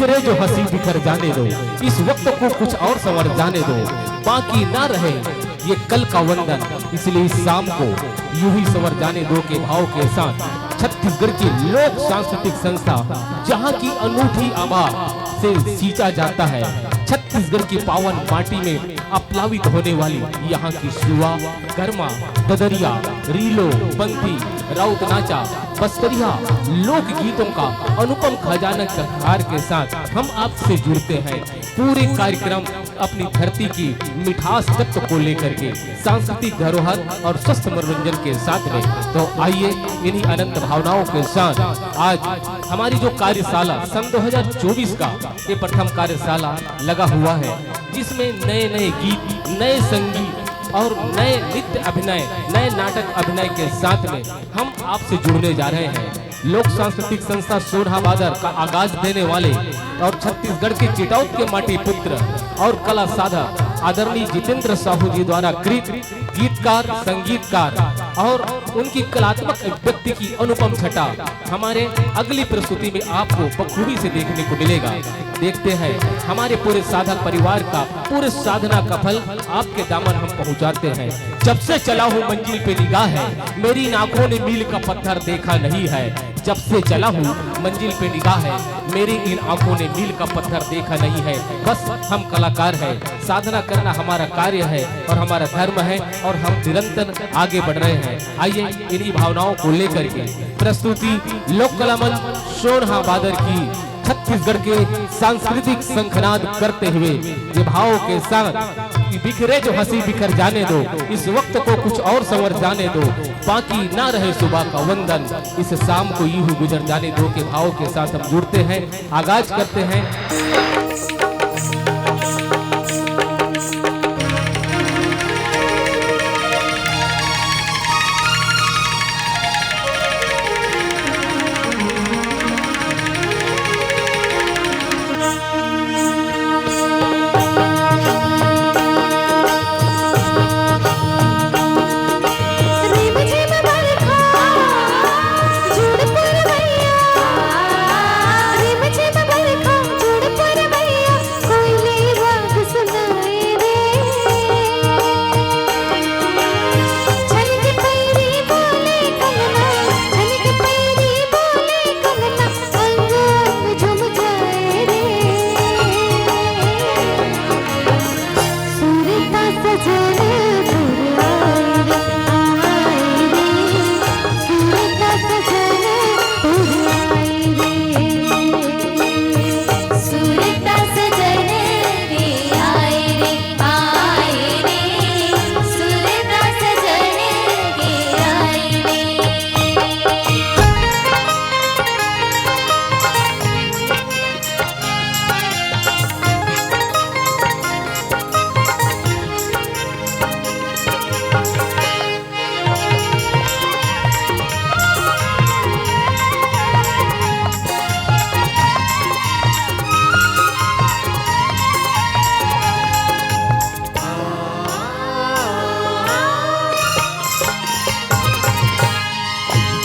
बिखरे जो हंसी बिखर जाने दो, इस वक्त को कुछ और संवर जाने दो, बाकी ना रहे ये कल का वंदन, इसलिए इस शाम को यूं ही संवर जाने दो के भाव के साथ छत्तीसगढ़ की लोक सांस्कृतिक संस्था जहां की अनूठी आभा से सींचा जाता है, छत्तीसगढ़ की पावन माटी में अपलावित होने वाली यहाँ की सुआ, कर्मा, ददरिया, रीलो, बंती, राउत नाचा, बस्तरिया लोक गीतों का अनुपम खजाना कहार के साथ हम आपसे जुड़ते हैं। पूरे कार्यक्रम अपनी धरती की मिठास तत्व को लेकर के सांस्कृतिक धरोहर और स्वस्थ मनोरंजन के साथ में। तो आइए इन्हीं अनंत भावनाओं के साथ आज हमारी जो कार्यशाला सन 2024 का ये प्रथम कार्यशाला लगा हुआ है, जिसमें नए नए गीत, नए संगीत और नए नृत्य अभिनय, नए नाटक अभिनय के साथ में हम आपसे जुड़ने जा रहे हैं। लोक सांस्कृतिक संस्था सोरहा बादर का आगाज देने वाले और छत्तीसगढ़ के चिटौत के माटी पुत्र और कला साधक आदरणीय जितेंद्र साहू जी द्वारा कृत गीतकार, संगीतकार और उनकी कलात्मक व्यक्ति की अनुपम छटा हमारे अगली प्रस्तुति में आपको बखूबी से देखने को मिलेगा। देखते हैं हमारे पूरे साधक परिवार का पूरे साधना का फल आपके दामन हम पहुंचाते हैं। जब से चला हूँ मंजिल पे निगाह है, मेरी आंखों ने मील का पत्थर देखा नहीं है। जब से चला हूँ मंजिल पे निगाह है, मेरी इन आंखों ने मील का पत्थर देखा नहीं है। बस हम कलाकार हैं, साधना करना हमारा कार्य है और हमारा धर्म है और हम निरंतर आगे बढ़ रहे हैं। आइए इन्हीं भावनाओं को लेकर के प्रस्तुति लोक कला मंच सोरहा बादर की छत्तीसगढ़ के सांस्कृतिक शंखनाद करते हुए ये भाव के साथ बिखरे जो हंसी बिखर जाने दो, इस वक्त को कुछ और संवर जाने दो, बाकी ना रहे सुबह का वंदन, इस शाम को यूं ही गुजर जाने दो के भाव के साथ हम जुड़ते हैं, आगाज करते हैं।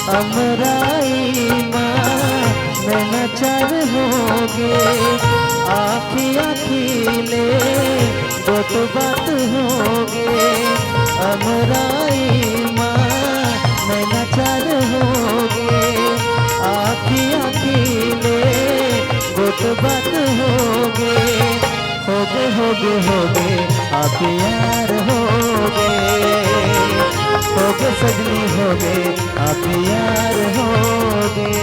अमराई माँ नैनाचार होगे, आखी आखी ले गोट बात होगे। अमराई माँ नैनाचार होगे, आखी आखी ले गोट बात होगे। होगे होगे होगे आप यार होगे, होगे सजनी होगे आप यार होगे।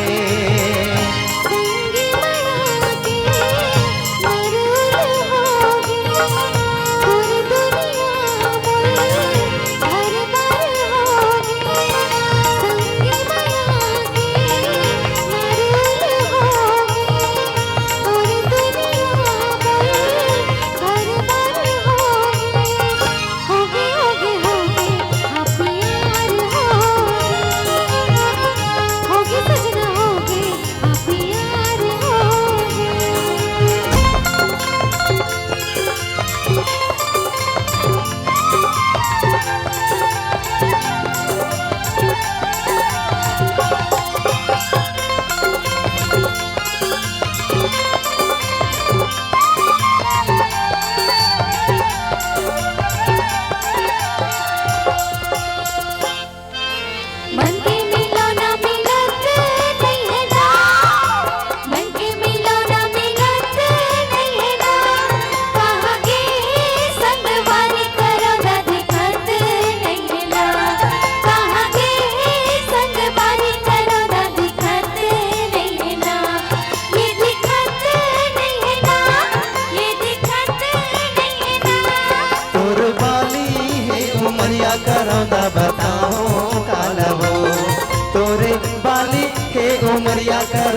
सजना हो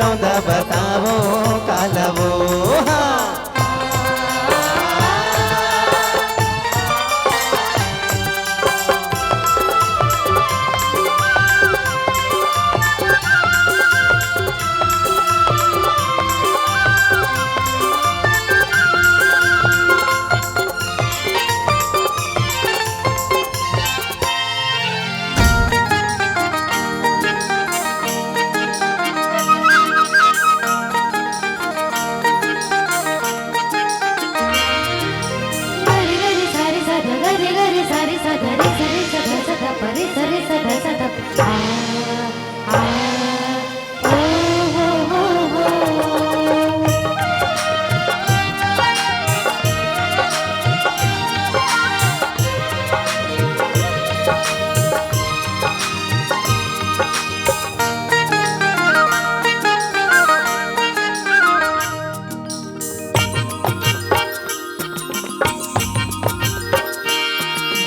रौदा बतावो कालवो हाँ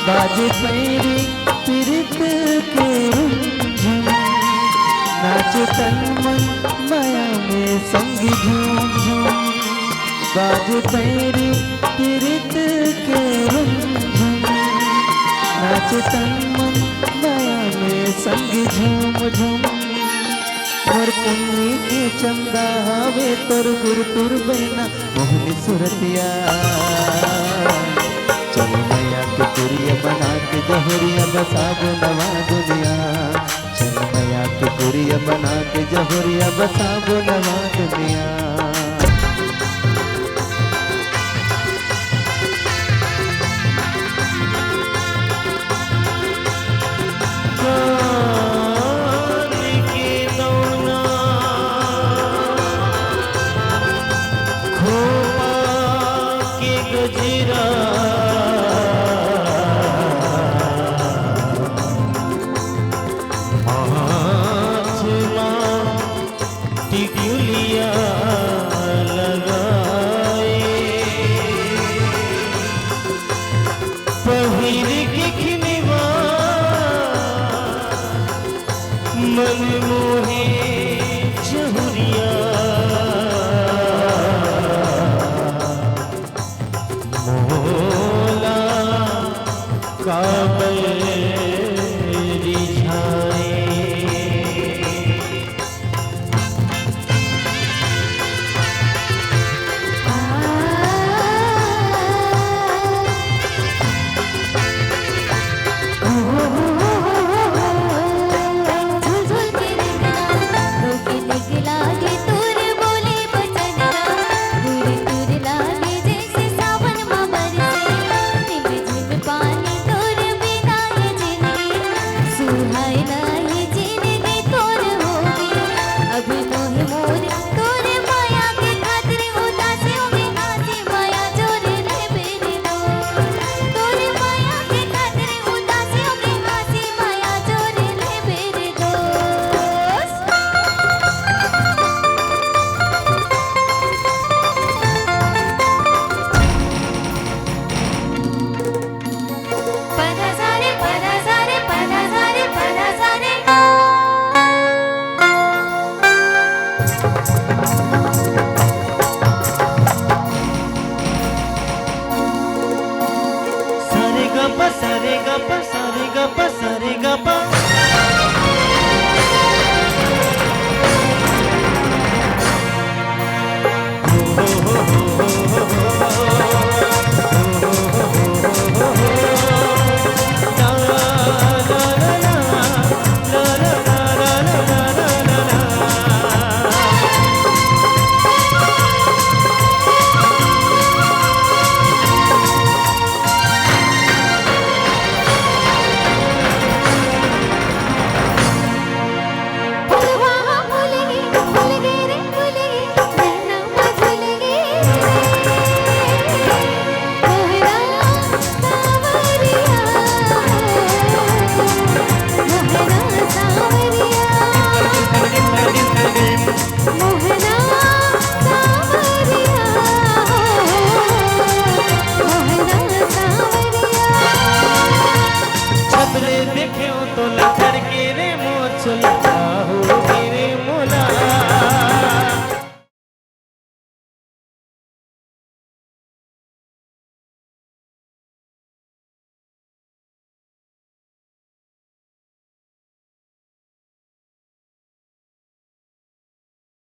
बाजे पैरी पीरित के रुंझुन नाच तन मन माया में संग झूम झूम बाजे पैरी पीरित के रुंझुन नाच तन मन माया में संग झूम झूम मोर पुन्नी के चंदा हवे तोर गुर तुर बहना मोहनी सुरतिया चल मैया के गुरिया बना के जहुरिया बसाबो नवा दुनिया चल मैया के गुरिया बना के जहुरिया बसाबो नवा दुनिया मन मोहे जहुरिया